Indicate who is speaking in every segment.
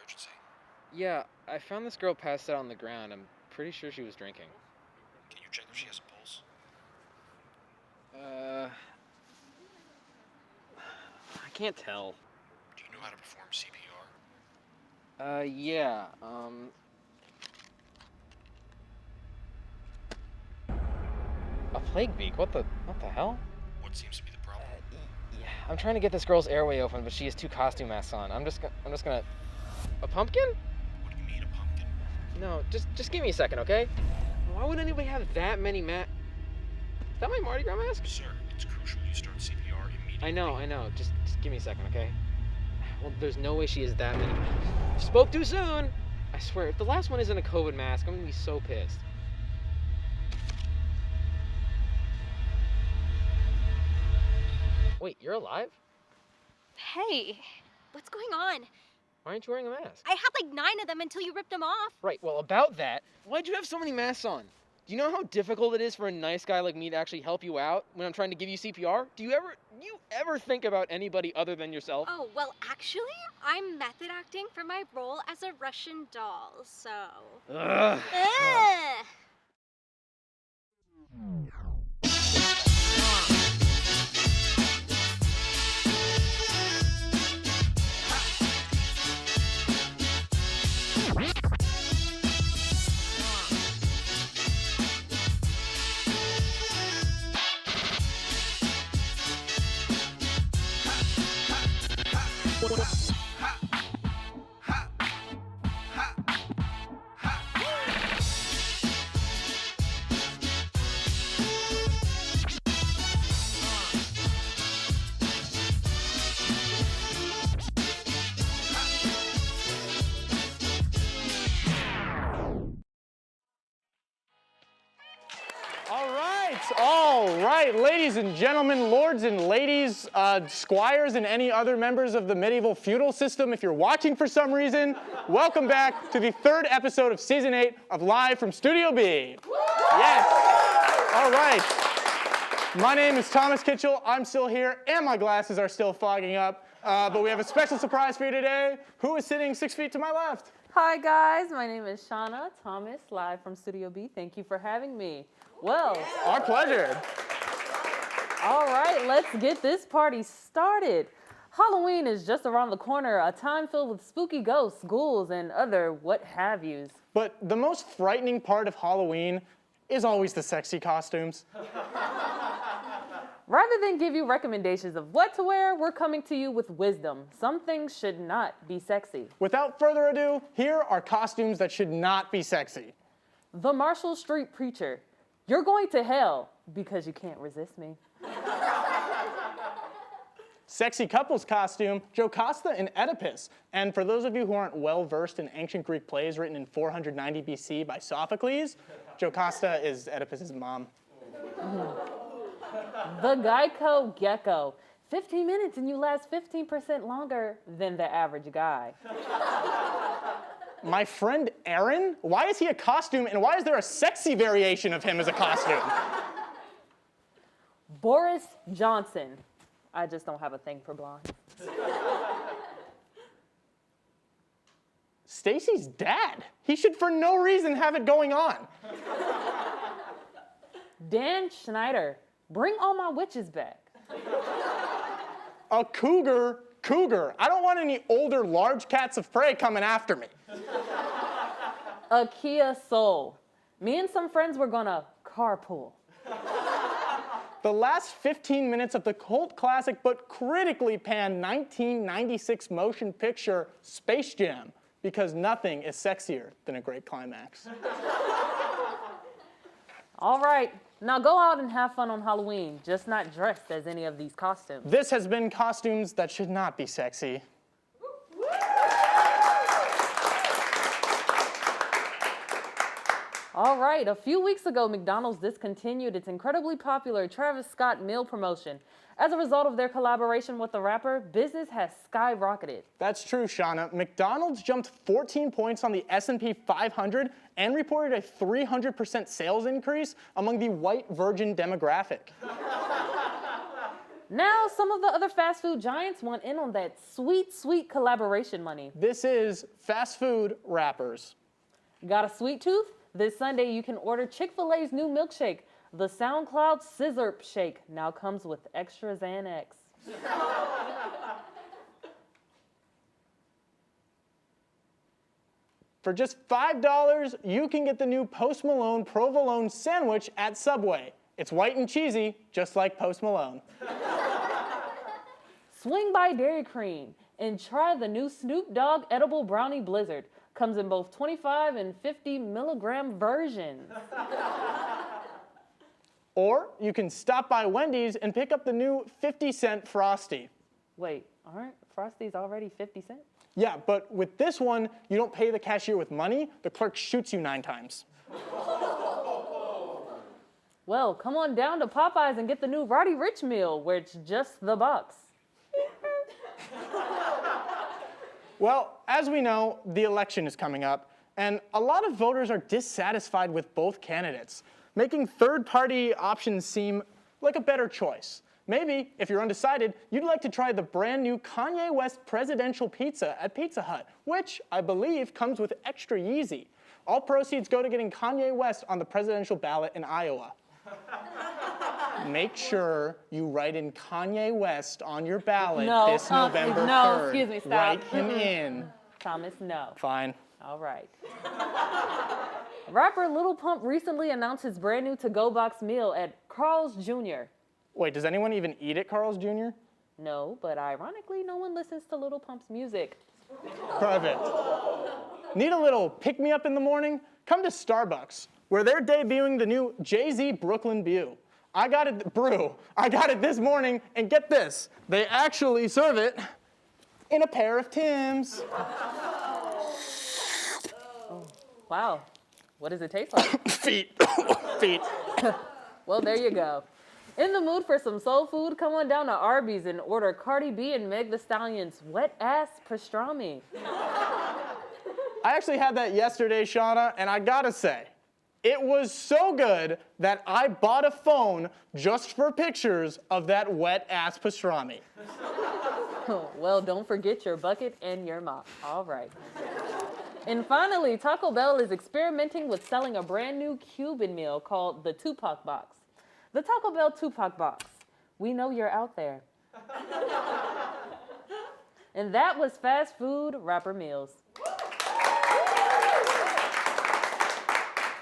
Speaker 1: emergency?
Speaker 2: Yeah, I found this girl passed out on the ground. I'm pretty sure she was drinking.
Speaker 1: Can you check if she has a pulse?
Speaker 2: I can't tell.
Speaker 1: Do you know how to perform CPR?
Speaker 2: Yeah, a plague beak? What the hell?
Speaker 1: What seems to be the problem?
Speaker 2: Yeah, I'm trying to get this girl's airway open, but she has 2 costume masks on. I'm just gonna... A pumpkin?
Speaker 1: What do you mean, a pumpkin?
Speaker 2: No, just give me a second, okay? Why would anybody have that many masks? Is that my Mardi Gras mask?
Speaker 1: Sir, it's crucial you start CPR immediately.
Speaker 2: I know. Just give me a second, okay? Well, there's no way she has that many. Spoke too soon! I swear, if the last one isn't a COVID mask, I'm gonna be so pissed. Wait, you're alive?
Speaker 3: Hey, what's going on?
Speaker 2: Why aren't you wearing a mask?
Speaker 3: I had like 9 of them until you ripped them off.
Speaker 2: Right, well, about that, why'd you have so many masks on? Do you know how difficult it is for a nice guy like me to actually help you out when I'm trying to give you CPR? Do you ever think about anybody other than yourself?
Speaker 3: Oh, well, actually, I'm method acting for my role as a Russian doll, so...
Speaker 2: Ugh.
Speaker 3: Ugh.
Speaker 4: All right, ladies and gentlemen, lords and ladies, squires and any other members of the medieval feudal system, if you're watching for some reason, welcome back to the 3rd episode of Season 8 of Live from Studio B. Yes. All right. My name is Thomas Kitchell. I'm still here, and my glasses are still fogging up. But we have a special surprise for you today. Who is sitting 6 feet to my left?
Speaker 5: Hi guys, my name is Shauna Thomas, live from Studio B. Thank you for having me. Well,
Speaker 4: our pleasure.
Speaker 5: All right, let's get this party started. Halloween is just around the corner, a time filled with spooky ghosts, ghouls, and other what have yous.
Speaker 4: But the most frightening part of Halloween is always the sexy costumes.
Speaker 5: Rather than give you recommendations of what to wear, we're coming to you with wisdom. Some things should not be sexy.
Speaker 4: Without further ado, here are costumes that should not be sexy.
Speaker 5: The Marshall Street Preacher. You're going to hell because you can't resist me.
Speaker 4: Sexy couples costume, Jocasta and Oedipus. And for those of you who aren't well versed in ancient Greek plays written in 490 BC by Sophocles, Jocasta is Oedipus's mom.
Speaker 5: The Geico Gecko. 15 minutes and you last 15% longer than the average guy.
Speaker 4: My friend Aaron? Why is he a costume and why is there a sexy variation of him as a costume?
Speaker 5: Boris Johnson. I just don't have a thing for blondes.
Speaker 4: Stacy's dad. He should for no reason have it going on.
Speaker 5: Dan Schneider. Bring all my witches back.
Speaker 4: A cougar. I don't want any older large cats of prey coming after me.
Speaker 5: A Kia Soul. Me and some friends were gonna carpool.
Speaker 4: The last 15 minutes of the cult classic but critically panned 1996 motion picture Space Jam, because nothing is sexier than a great climax.
Speaker 5: All right, now go out and have fun on Halloween, just not dressed as any of these costumes.
Speaker 4: This has been Costumes That Should Not Be Sexy.
Speaker 5: All right, a few weeks ago, McDonald's discontinued its incredibly popular Travis Scott meal promotion. As a result of their collaboration with the rapper, business has skyrocketed.
Speaker 4: That's true, Shauna. McDonald's jumped 14 points on the S&P 500 and reported a 300% sales increase among the white virgin demographic.
Speaker 5: Now, some of the other fast food giants want in on that sweet, sweet collaboration money.
Speaker 4: This is fast food rappers.
Speaker 5: Got a sweet tooth? This Sunday, you can order Chick-fil-A's new milkshake. The SoundCloud Scissorp Shake now comes with extra Xanax.
Speaker 4: For just $5, you can get the new Post Malone Provolone sandwich at Subway. It's white and cheesy, just like Post Malone.
Speaker 5: Swing by Dairy Queen and try the new Snoop Dogg Edible Brownie Blizzard. Comes in both 25 and 50 milligram versions.
Speaker 4: Or you can stop by Wendy's and pick up the new 50-cent Frosty.
Speaker 5: Wait, aren't Frosties already 50 cents?
Speaker 4: Yeah, but with this one, you don't pay the cashier with money, the clerk shoots you 9 times.
Speaker 5: Well, come on down to Popeyes and get the new Roddy Rich meal, where it's just the box.
Speaker 4: Well, as we know, the election is coming up, and a lot of voters are dissatisfied with both candidates, making third-party options seem like a better choice. Maybe, if you're undecided, you'd like to try the brand new Kanye West presidential pizza at Pizza Hut, which I believe comes with extra Yeezy. All proceeds go to getting Kanye West on the presidential ballot in Iowa. Make sure you write in Kanye West on your ballot this November 3rd.
Speaker 5: No, excuse me, stop.
Speaker 4: Write him in.
Speaker 5: Thomas, no.
Speaker 4: Fine.
Speaker 5: All right. Rapper Lil Pump recently announced his brand new to-go box meal at Carl's Jr.
Speaker 4: Wait, does anyone even eat at Carl's Jr.?
Speaker 5: No, but ironically, no one listens to Lil Pump's music.
Speaker 4: Perfect. Need a little pick-me-up in the morning? Come to Starbucks, where they're debuting the new Jay-Z Brooklyn Brew. I got it this morning, and get this, they actually serve it in a pair of Timbs.
Speaker 5: Oh, wow. What does it taste like?
Speaker 4: Feet. Feet.
Speaker 5: Well, there you go. In the mood for some soul food? Come on down to Arby's and order Cardi B and Meg Thee Stallion's wet-ass pastrami.
Speaker 4: I actually had that yesterday, Shauna, and I gotta say, it was so good that I bought a phone just for pictures of that wet-ass pastrami.
Speaker 5: Well, don't forget your bucket and your mop. All right. And finally, Taco Bell is experimenting with selling a brand new Cuban meal called the Tupac Box. The Taco Bell Tupac Box. We know you're out there. And that was Fast Food Rapper Meals.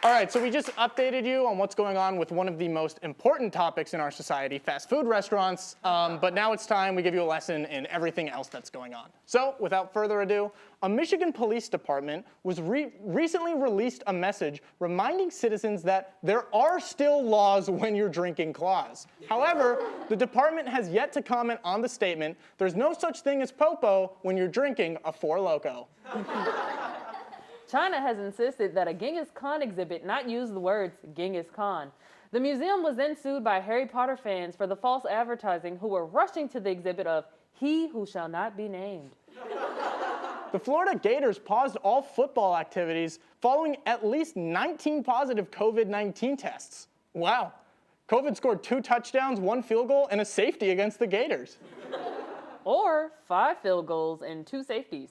Speaker 4: All right, so we just updated you on what's going on with one of the most important topics in our society, fast food restaurants, but now it's time we give you a lesson in everything else that's going on. So, without further ado, a Michigan police department was recently released a message reminding citizens that there are still laws when you're drinking claws. However, the department has yet to comment on the statement, there's no such thing as popo when you're drinking a Four Loko.
Speaker 5: China has insisted that a Genghis Khan exhibit not use the words Genghis Khan. The museum was then sued by Harry Potter fans for the false advertising who were rushing to the exhibit of He Who Shall Not Be Named.
Speaker 4: The Florida Gators paused all football activities following at least 19 positive COVID-19 tests. Wow. COVID scored 2 touchdowns, 1 field goal, and a safety against the Gators.
Speaker 5: Or 5 field goals and 2 safeties.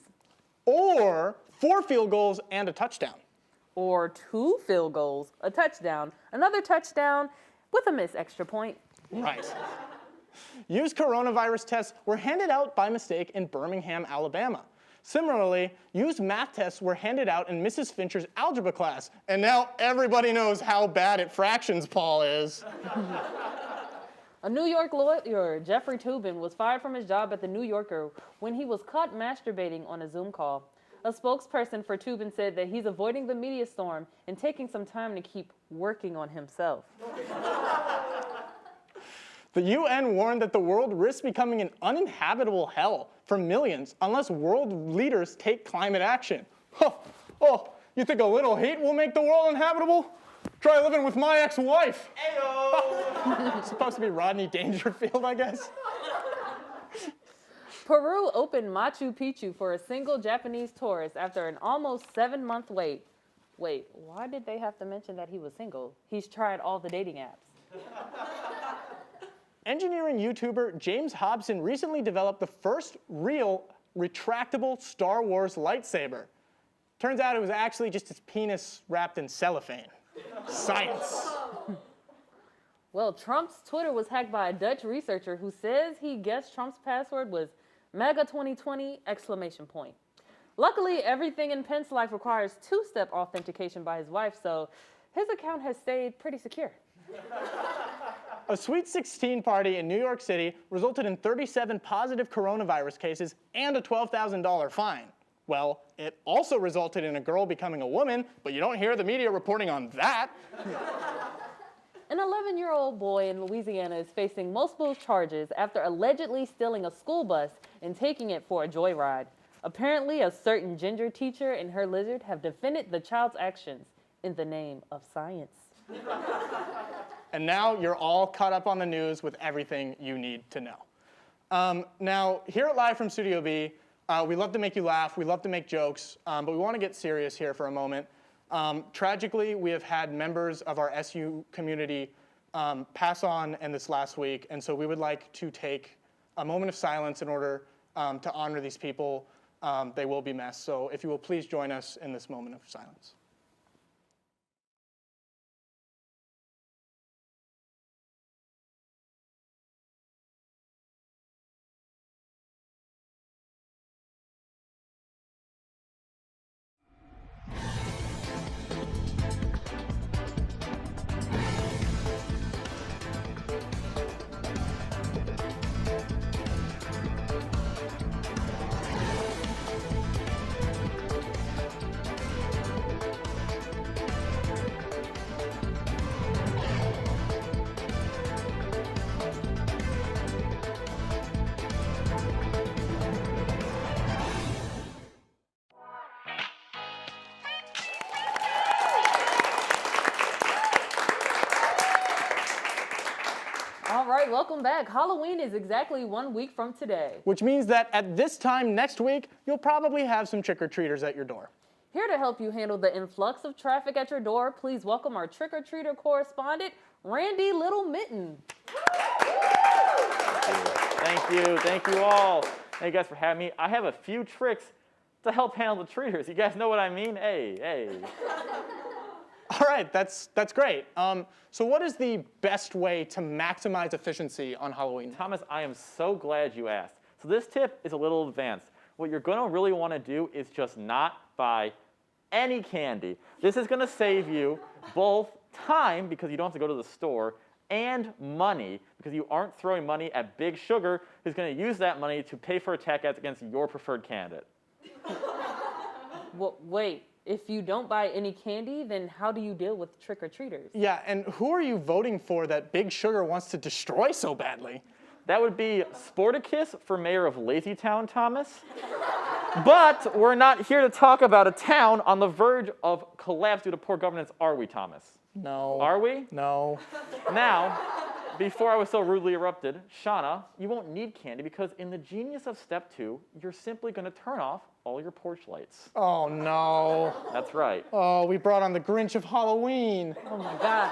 Speaker 4: Or 4 field goals and a touchdown.
Speaker 5: Or 2 field goals, a touchdown, another touchdown with a missed extra point.
Speaker 4: Right. Used coronavirus tests were handed out by mistake in Birmingham, Alabama. Similarly, used math tests were handed out in Mrs. Fincher's algebra class, and now everybody knows how bad at fractions Paul is.
Speaker 5: A New York lawyer, Jeffrey Toobin, was fired from his job at The New Yorker when he was caught masturbating on a Zoom call. A spokesperson for Toobin said that he's avoiding the media storm and taking some time to keep working on himself.
Speaker 4: The UN warned that the world risks becoming an uninhabitable hell for millions unless world leaders take climate action. Oh, you think a little heat will make the world uninhabitable? Try living with my ex-wife. Ayo! Supposed to be Rodney Dangerfield, I guess.
Speaker 5: Peru opened Machu Picchu for a single Japanese tourist after an almost 7-month wait. Wait, why did they have to mention that he was single? He's tried all the dating apps.
Speaker 4: engineering YouTuber James Hobson recently developed the first real retractable Star Wars lightsaber. Turns out it was actually just his penis wrapped in cellophane. Science.
Speaker 5: Well, Trump's Twitter was hacked by a Dutch researcher who says he guessed Trump's password was MAGA 2020 exclamation point. Luckily, everything in Pence's life requires two-step authentication by his wife, so his account has stayed pretty secure.
Speaker 4: A Sweet 16 party in New York City resulted in 37 positive coronavirus cases and a $12,000 fine. Well, it also resulted in a girl becoming a woman, but you don't hear the media reporting on that.
Speaker 5: An 11-year-old boy in Louisiana is facing multiple charges after allegedly stealing a school bus and taking it for a joyride. Apparently, a certain ginger teacher and her lizard have defended the child's actions in the name of science.
Speaker 4: And now you're all caught up on the news with everything you need to know. Now, here at Live from Studio B, we love to make you laugh, we love to make jokes, but we want to get serious here for a moment. Tragically, we have had members of our SU community pass on in this last week, and so we would like to take a moment of silence in order to honor these people. They will be missed, so if you will please join us in this moment of silence.
Speaker 5: All right, welcome back. Halloween is exactly 1 week from today.
Speaker 4: Which means that at this time next week, you'll probably have some trick-or-treaters at your door.
Speaker 5: Here to help you handle the influx of traffic at your door, please welcome our trick-or-treater correspondent, Randy Little Mitten.
Speaker 6: Thank you all. Thank you guys for having me. I have a few tricks to help handle the treaters. You guys know what I mean? Hey.
Speaker 4: All right, that's great. So what is the best way to maximize efficiency on Halloween?
Speaker 6: Thomas, I am so glad you asked. So this tip is a little advanced. What you're going to really want to do is just not buy any candy. This is going to save you both time, because you don't have to go to the store, and money, because you aren't throwing money at Big Sugar, who's going to use that money to pay for attack ads against your preferred candidate.
Speaker 5: Well, wait, if you don't buy any candy, then how do you deal with trick-or-treaters?
Speaker 4: Yeah, and who are you voting for that Big Sugar wants to destroy so badly?
Speaker 6: That would be Sporticus for mayor of Lazytown, Thomas. But we're not here to talk about a town on the verge of collapse due to poor governance, are we, Thomas?
Speaker 4: No.
Speaker 6: Are we?
Speaker 4: No.
Speaker 6: Now, before I was so rudely interrupted, Shauna, you won't need candy because in the genius of step 2, you're simply going to turn off all your porch lights.
Speaker 4: Oh, no.
Speaker 6: That's right.
Speaker 4: Oh, we brought on the Grinch of Halloween.
Speaker 5: Oh my God.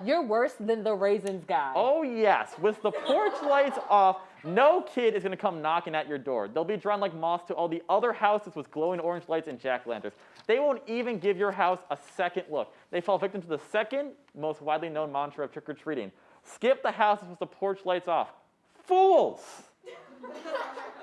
Speaker 5: You're worse than the raisins guy.
Speaker 6: Oh, yes. With the porch lights off, no kid is going to come knocking at your door. They'll be drawn like moths to all the other houses with glowing orange lights and jack-o'-lanterns. They won't even give your house a second look. They fall victim to the second most widely known mantra of trick-or-treating. Skip the houses with the porch lights off. Fools!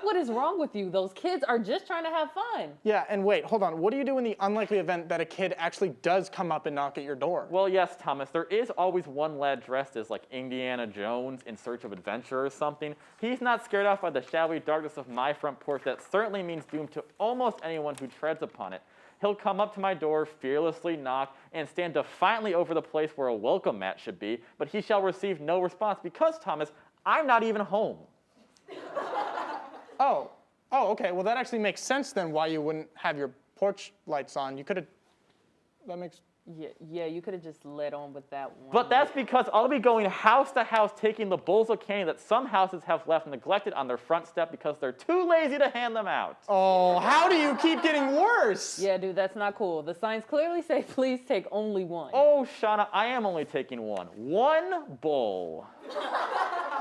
Speaker 5: What is wrong with you? Those kids are just trying to have fun.
Speaker 4: Yeah, and wait, hold on. What do you do in the unlikely event that a kid actually does come up and knock at your door?
Speaker 6: Well, yes, Thomas, there is always one lad dressed as like Indiana Jones in search of adventure or something. He's not scared off by the shadowy darkness of my front porch that certainly means doom to almost anyone who treads upon it. He'll come up to my door, fearlessly knock, and stand defiantly over the place where a welcome mat should be, but he shall receive no response because, Thomas, I'm not even home.
Speaker 4: Oh, okay. Well, that actually makes sense then why you wouldn't have your porch lights on. You could have, that makes...
Speaker 5: Yeah, you could have just led on with that one.
Speaker 6: But that's because I'll be going house to house taking the bowls of candy that some houses have left neglected on their front step because they're too lazy to hand them out.
Speaker 4: Oh, how do you keep getting worse?
Speaker 5: Yeah, dude, that's not cool. The signs clearly say please take only one.
Speaker 6: Oh, Shauna, I am only taking one. One bowl.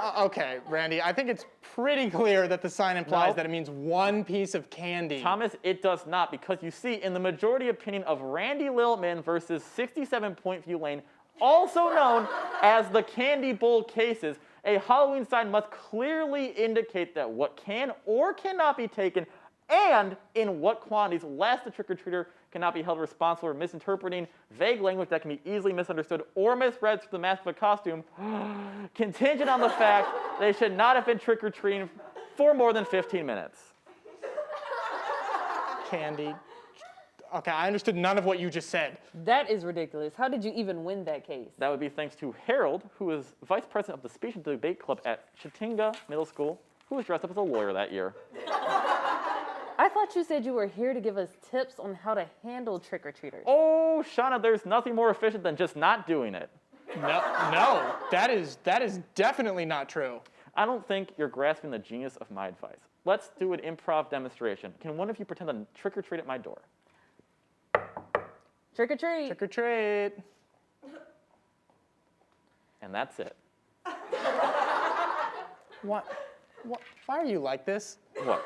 Speaker 4: Okay, Randy, I think it's pretty clear that the sign implies
Speaker 6: No.
Speaker 4: that it means one piece of candy.
Speaker 6: Thomas, it does not, because you see, in the majority opinion of Randy Littleman versus 67 Point View Lane, also known as the Candy Bowl cases, a Halloween sign must clearly indicate that what can or cannot be taken and in what quantities, lest the trick-or-treater cannot be held responsible for misinterpreting vague language that can be easily misunderstood or misread through the mask of a costume, contingent on the fact they should not have been trick-or-treating for more than 15 minutes.
Speaker 4: Candy. Okay, I understood none of what you just said.
Speaker 5: That is ridiculous. How did you even win that case?
Speaker 6: That would be thanks to Harold, who is vice president of the Speech and Debate Club at Chitinga Middle School, who was dressed up as a lawyer that year.
Speaker 5: I thought you said you were here to give us tips on how to handle trick-or-treaters.
Speaker 6: Oh, Shauna, there's nothing more efficient than just not doing it.
Speaker 4: No, that is definitely not true.
Speaker 6: I don't think you're grasping the genius of my advice. Let's do an improv demonstration. Can one of you pretend to trick-or-treat at my door?
Speaker 5: Trick-or-treat.
Speaker 4: Trick or treat.
Speaker 6: And that's it.
Speaker 4: What? Why are you like this?
Speaker 6: What?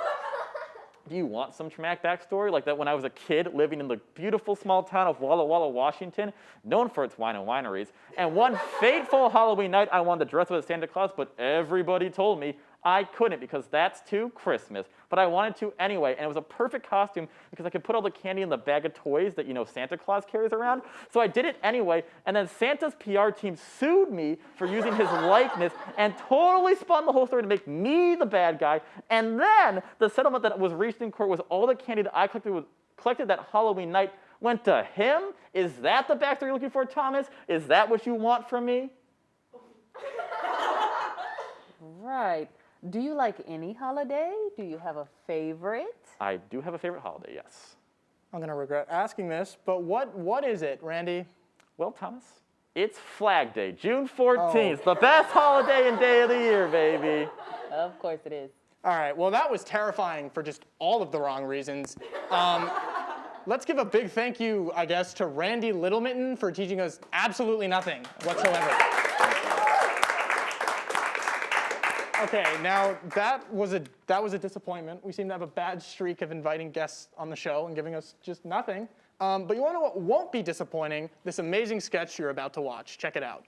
Speaker 6: Do you want some traumatic backstory? Like that when I was a kid living in the beautiful small town of Walla Walla, Washington, known for its wine and wineries. And one fateful Halloween night, I wanted to dress up as Santa Claus, but everybody told me I couldn't because that's too Christmas. But I wanted to anyway, and it was a perfect costume because I could put all the candy in the bag of toys that, Santa Claus carries around. So I did it anyway, and then Santa's PR team sued me for using his likeness and totally spun the whole story to make me the bad guy. And then the settlement that was reached in court was all the candy that I collected that Halloween night went to him? Is that the backstory you're looking for, Thomas? Is that what you want from me?
Speaker 5: Right. Do you like any holiday? Do you have a favorite?
Speaker 6: I do have a favorite holiday, yes.
Speaker 4: I'm gonna regret asking this, but what is it, Randy?
Speaker 6: Well, Thomas, it's Flag Day, June 14th, the best holiday and day of the year, baby.
Speaker 5: Of course it is.
Speaker 4: All right, well, that was terrifying for just all of the wrong reasons. Let's give a big thank you, I guess, to Randy Littlemitten for teaching us absolutely nothing whatsoever. Okay, now that was a disappointment. We seem to have a bad streak of inviting guests on the show and giving us just nothing. But you want to know what won't be disappointing? This amazing sketch you're about to watch. Check it out.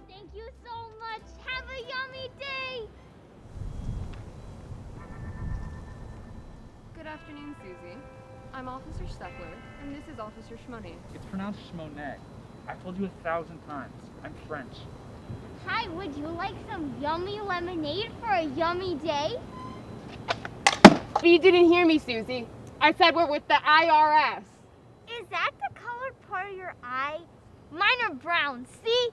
Speaker 3: Thank you so much. Have a yummy day.
Speaker 7: Good afternoon, Susie. I'm Officer Steckler, and this is Officer Schmoney.
Speaker 8: It's pronounced Schmonet. I've told you 1,000 times. I'm French.
Speaker 3: Hi, would you like some yummy lemonade for a yummy day?
Speaker 7: But you didn't hear me, Susie. I said we're with the IRS.
Speaker 3: Is that the colored part of your eye? Mine are brown, see?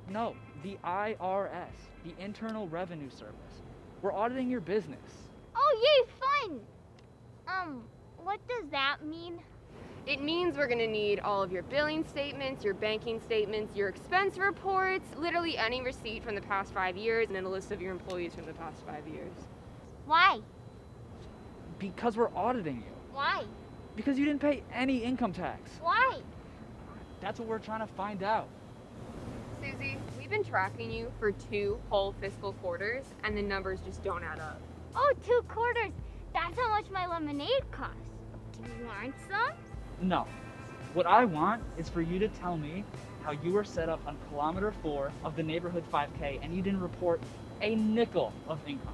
Speaker 8: No, the IRS, the Internal Revenue Service. We're auditing your business.
Speaker 3: Oh, yay, fun! What does that mean?
Speaker 7: It means we're gonna need all of your billing statements, your banking statements, your expense reports, literally any receipt from the past 5 years, and then a list of your employees from the past 5 years.
Speaker 3: Why?
Speaker 8: Because we're auditing you.
Speaker 3: Why?
Speaker 8: Because you didn't pay any income tax.
Speaker 3: Why?
Speaker 8: That's what we're trying to find out.
Speaker 7: Susie, we've been tracking you for 2 whole fiscal quarters, and the numbers just don't add up.
Speaker 3: Oh, 2 quarters. That's how much my lemonade costs. Do you want some?
Speaker 8: No. What I want is for you to tell me how you were set up on kilometer 4 of the neighborhood 5K and you didn't report a nickel of income.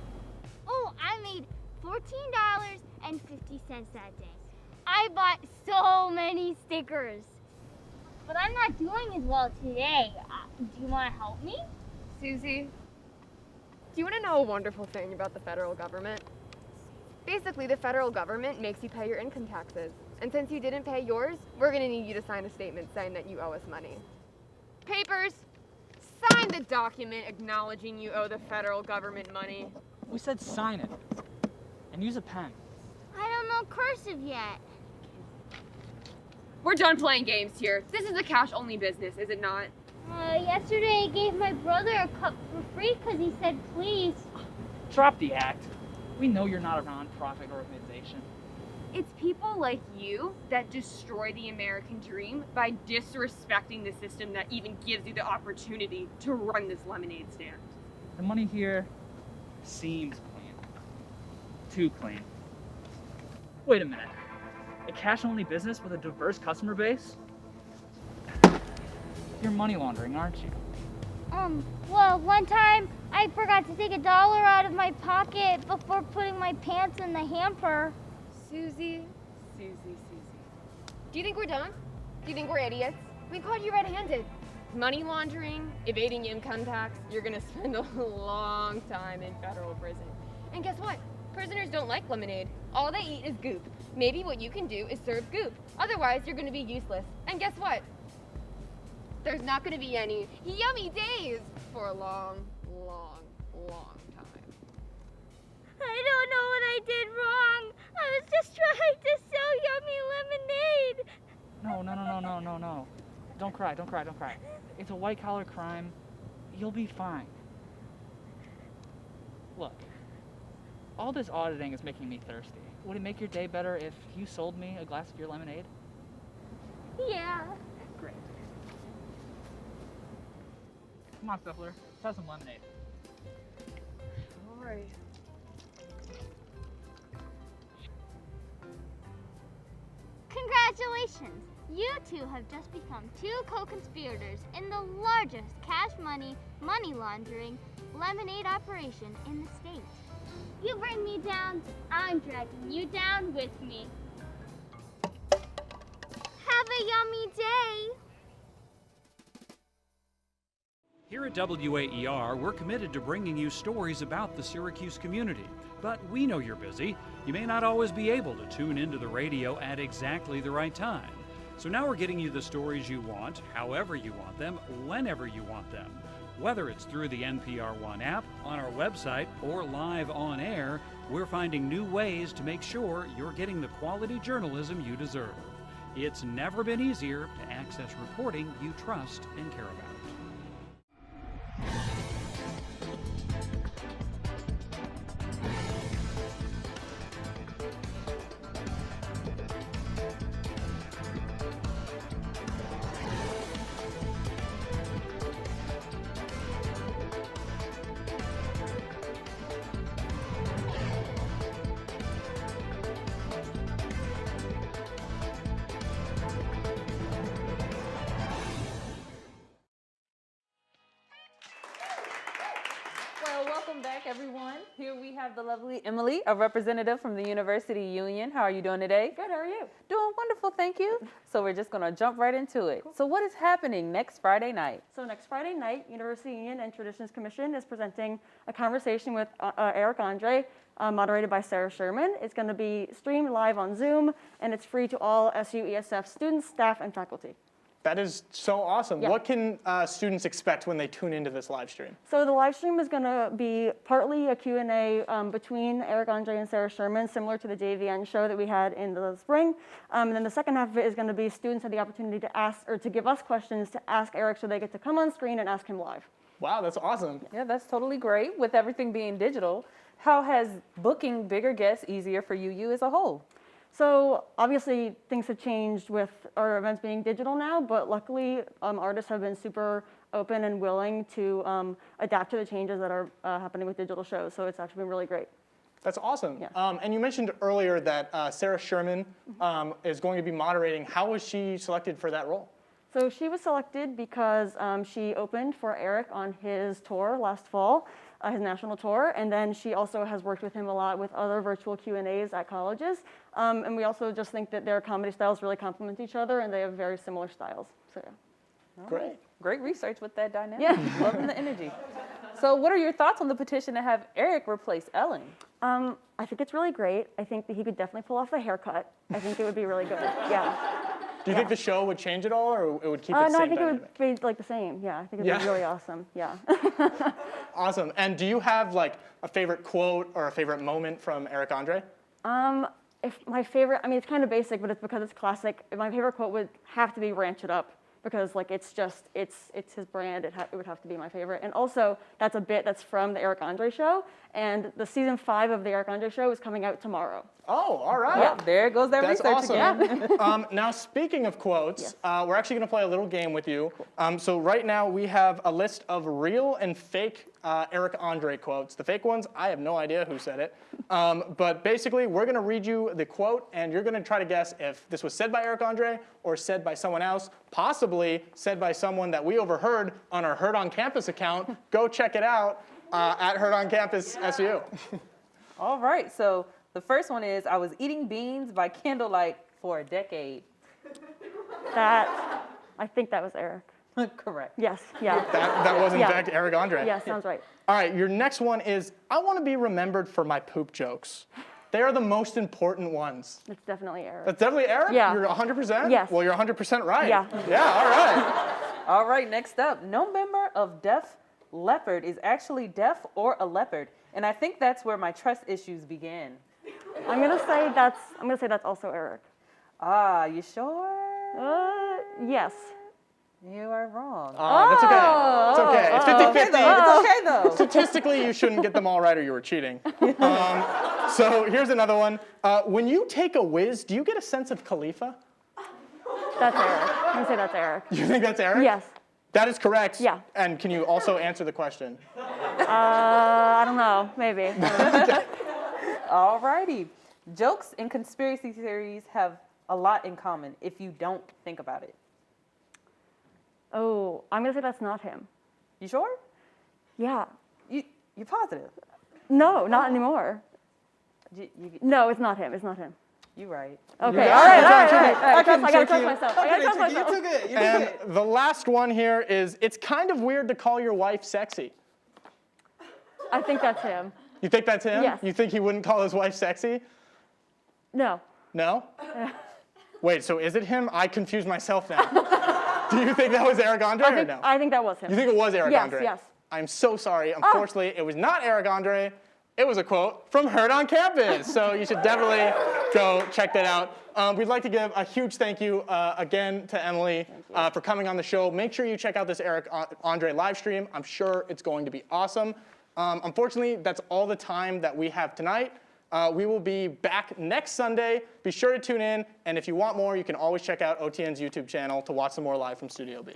Speaker 3: Oh, I made $14.50 that day. I bought so many stickers. But I'm not doing as well today. Do you want to help me?
Speaker 7: Susie, do you want to know a wonderful thing about the federal government? Basically, the federal government makes you pay your income taxes. And since you didn't pay yours, we're going to need you to sign a statement saying that you owe us money. Papers, sign the document acknowledging you owe the federal government money.
Speaker 8: We said sign it. And use a pen.
Speaker 3: I don't know cursive yet.
Speaker 7: We're done playing games here. This is a cash-only business, is it not?
Speaker 3: Yesterday I gave my brother a cup for free because he said please.
Speaker 8: Drop the act. We know you're not a non-profit organization.
Speaker 7: It's people like you that destroy the American dream by disrespecting the system that even gives you the opportunity to run this lemonade stand.
Speaker 8: The money here seems clean. Too clean. Wait a minute. A cash-only business with a diverse customer base? You're money laundering, aren't you?
Speaker 3: Well, one time I forgot to take $1 out of my pocket before putting my pants in the hamper.
Speaker 7: Susie. Do you think we're dumb? Do you think we're idiots? We caught you red-handed. Money laundering, evading income tax, you're gonna spend a long time in federal prison. And guess what? Prisoners don't like lemonade. All they eat is goop. Maybe what you can do is serve goop. Otherwise, you're gonna be useless. And guess what? There's not gonna be any yummy days for a long time.
Speaker 3: I don't know what I did wrong. I was just trying to sell yummy lemonade.
Speaker 8: No. Don't cry. It's a white-collar crime. You'll be fine. Look, all this auditing is making me thirsty. Would it make your day better if you sold me a glass of your lemonade?
Speaker 3: Yeah.
Speaker 8: Great. Come on, Stifler. Let's have some lemonade.
Speaker 7: All right.
Speaker 3: Congratulations! You two have just become two co-conspirators in the largest cash money laundering lemonade operation in the state. You bring me down, I'm dragging you down with me. Have a yummy day!
Speaker 9: Here at WAER, we're committed to bringing you stories about the Syracuse community. But we know you're busy. You may not always be able to tune into the radio at exactly the right time. So now we're getting you the stories you want, however you want them, whenever you want them. Whether it's through the NPR One app, on our website, or live on air, we're finding new ways to make sure you're getting the quality journalism you deserve. It's never been easier to access reporting you trust and care about.
Speaker 5: Well, welcome back, everyone. Here we have the lovely Emily, a representative from the University Union. How are you doing today?
Speaker 10: Good, how are you?
Speaker 5: Doing wonderful, thank you. So we're just gonna jump right into it. So what is happening next Friday night?
Speaker 10: So next Friday night, University Union and Traditions Commission is presenting a conversation with Eric Andre, moderated by Sarah Sherman. It's gonna be streamed live on Zoom, and it's free to all SU ESF students, staff, and faculty.
Speaker 4: That is so awesome.
Speaker 10: Yeah.
Speaker 4: What can students expect when they tune into this live stream?
Speaker 10: So the live stream is gonna be partly a Q&A between Eric Andre and Sarah Sherman, similar to the JVN show that we had in the spring. And then the second half of it is gonna be students have the opportunity to ask, or to give us questions to ask Eric, so they get to come on screen and ask him live.
Speaker 4: Wow, that's awesome.
Speaker 5: Yeah, that's totally great. With everything being digital, how has booking bigger guests easier for UU as a whole?
Speaker 10: So obviously things have changed with our events being digital now, but luckily artists have been super open and willing to adapt to the changes that are happening with digital shows. So it's actually been really great.
Speaker 4: That's awesome.
Speaker 10: Yeah.
Speaker 4: And you mentioned earlier that Sarah Sherman is going to be moderating. How was she selected for that role?
Speaker 10: So she was selected because she opened for Eric on his tour last fall, his national tour, and then she also has worked with him a lot with other virtual Q&As at colleges. And we also just think that their comedy styles really complement each other, and they have very similar styles. So yeah.
Speaker 4: Great.
Speaker 5: Great research with that dynamic.
Speaker 10: Yeah.
Speaker 5: Loving the energy. So what are your thoughts on the petition to have Eric replace Ellen?
Speaker 10: I think it's really great. I think that he could definitely pull off the haircut. I think it would be really good. Yeah.
Speaker 4: Do you think the show would change at all, or it would keep its
Speaker 10: No,
Speaker 4: same
Speaker 10: I think
Speaker 4: dynamic?
Speaker 10: it would be like the same. Yeah, I think it would be really awesome. Yeah.
Speaker 4: Awesome. And do you have like a favorite quote or a favorite moment from Eric Andre?
Speaker 10: If my favorite, I mean, it's kind of basic, but it's because it's classic. My favorite quote would have to be "Ranch it up." because like it's his brand. It would have to be my favorite. And also that's a bit that's from the Eric Andre show, and the season 5 of the Eric Andre show is coming out tomorrow.
Speaker 4: Oh, all right.
Speaker 5: Yep, there goes that
Speaker 4: That's
Speaker 5: research
Speaker 4: awesome.
Speaker 5: again.
Speaker 4: Now, speaking of quotes,
Speaker 10: Yes.
Speaker 4: we're actually going to play a little game with you. So right now we have a list of real and fake Eric Andre quotes. The fake ones, I have no idea who said it. But basically, we're going to read you the quote, and you're going to try to guess if this was said by Eric Andre or said by someone else, possibly said by someone that we overheard on our Heard on Campus account. Go check it out at Heard on Campus SU.
Speaker 5: All right, so the first one is, I was eating beans by candlelight for a decade.
Speaker 10: I think that was Eric.
Speaker 5: Correct.
Speaker 10: Yes, yeah.
Speaker 4: That was, in
Speaker 10: Yeah.
Speaker 4: fact, Eric Andre.
Speaker 10: Yeah, sounds right.
Speaker 4: All right, your next one is, I want to be remembered for my poop jokes. They are the most important ones.
Speaker 10: It's definitely Eric.
Speaker 4: That's definitely Eric?
Speaker 10: Yeah.
Speaker 4: You're 100%?
Speaker 10: Yes.
Speaker 4: Well, you're 100% right.
Speaker 10: Yeah.
Speaker 4: Yeah, all right.
Speaker 5: All right, next up, no member of Def Leppard is actually deaf or a leopard, and I think that's where my trust issues began.
Speaker 10: I'm gonna say that's also Eric.
Speaker 5: Ah, you sure?
Speaker 10: Yes.
Speaker 5: You are wrong.
Speaker 4: That's okay. It's okay. It's 50-50.
Speaker 5: It's okay though.
Speaker 4: Statistically, you shouldn't get them all right or you were cheating. So here's another one. When you take a whiz, do you get a sense of Khalifa?
Speaker 10: That's Eric. I'm gonna say that's Eric.
Speaker 4: You think that's Eric?
Speaker 10: Yes.
Speaker 4: That is correct.
Speaker 10: Yeah.
Speaker 4: And can you also answer the question?
Speaker 10: I don't know. Maybe.
Speaker 5: All righty. Jokes and conspiracy theories have a lot in common if you don't think about it.
Speaker 10: Oh, I'm gonna say that's not him.
Speaker 5: You sure?
Speaker 10: Yeah.
Speaker 5: You're positive?
Speaker 10: No, not anymore.
Speaker 5: You
Speaker 10: No, it's not him. It's not him.
Speaker 5: you right.
Speaker 10: Okay.
Speaker 4: Yeah,
Speaker 10: All right.
Speaker 4: I
Speaker 10: I
Speaker 4: couldn't
Speaker 10: gotta
Speaker 4: trick
Speaker 10: trust
Speaker 4: you.
Speaker 10: myself. I gotta trust myself.
Speaker 2: You took it. You took
Speaker 4: And
Speaker 2: it.
Speaker 4: the last one here is, it's kind of weird to call your wife sexy.
Speaker 10: I think that's him.
Speaker 4: You think that's him?
Speaker 10: Yes.
Speaker 4: You think he wouldn't call his wife sexy?
Speaker 10: No.
Speaker 4: No? Wait, so is it him? I confused myself now. Do you think that was Eric Andre or no?
Speaker 10: I think that was him.
Speaker 4: You think it was Eric
Speaker 10: Yes,
Speaker 4: Andre?
Speaker 10: yes.
Speaker 4: I'm so sorry. Unfortunately, it was not Eric Andre. It was a quote from Heard on Campus. So you should definitely go check that out. We'd like to give a huge thank you again to Emily for coming on the show. Make sure you check out this Eric Andre live stream. I'm sure it's going to be awesome. Unfortunately, that's all the time that we have tonight. We will be back next Sunday. Be sure to tune in. And if you want more, you can always check out OTN's YouTube channel to watch some more live from Studio B.